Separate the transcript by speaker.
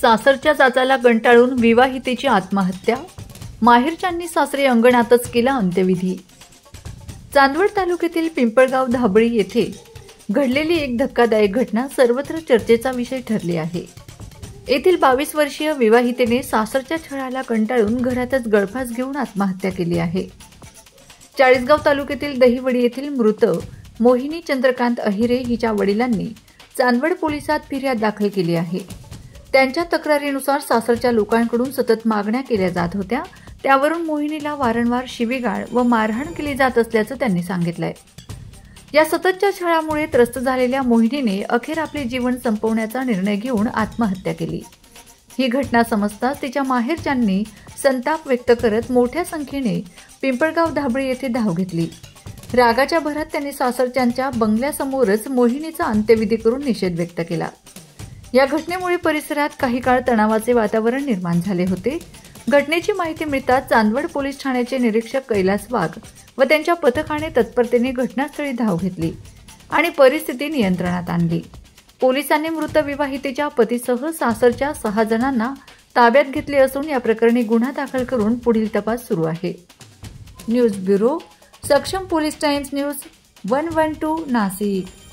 Speaker 1: सासरच्या जाचाला कंटाळून विवाहितेची आत्महत्या, माहेरच्यांनी सासरी अंगणातच केला अंत्यविधी। चांदवड तालुक्यातील पिंपळगाव धाबळी येथे घडलेली एक धक्कादायक घटना सर्वत्र चर्चेचा विषय ठरली आहे। येथील 22 वर्षीय विवाहितेने सासरच्या छळाला कंटाळून घरातच गळफास घेऊन आत्महत्या केली आहे। चाळीसगाव तालुक्यातील दहिवडी येथील मृत मोहिनी चंद्रकांत अहिरे हिच्या वडिलांनी चांदवड पोलिसात फिर्याद दाखल केली आहे। त्यांच्या तक्रारीनुसार सासरच्या लोकांकडून सतत मागण्या केल्या जात होत्या, त्यावरून मोहिनीला वारंवार शिवीगाळ व मारहाण केली जात असल्याचं त्यांनी सांगितलंय। या सततच्या छळामुळे त्रस्त झालेल्या मोहिनीने अखेर आपले जीवन संपवण्याचा निर्णय घेऊन आत्महत्या केली। ही घटना समजताच तिच्या माहेरच्यांनी संताप व्यक्त करत मोठ्या संख्येने पिंपळगाव धाबळी येथे धाव घेतली। रागाच्या भरात त्यांनी सासरच्यांच्या बंगल्यासमोरच मोहिनीचा अंत्यविधी करून निषेध व्यक्त केला। या घटनेमुळे परिसरात काही काळ तणावाचे वातावरण निर्माण झाले होते। घटनेची माहिती मिळताच चांदवड पोलीस ठाण्याचे निरीक्षक कैलास वाघ व त्यांच्या पथकाने तत्परतेने घटनास्थळी धाव घेतली आणि परिस्थिती नियंत्रणात आणली। पोलिसांनी मृत विवाहितेच्या पतीसह सासरच्या 6 जणांना ताब्यात घेतले असून या प्रकरणी गुन्हा दाखल करून पुढील तपास सुरू आहे। न्यूज ब्युरो, सक्षम पोलीस टाइम्स न्यूज 112 नाशिक।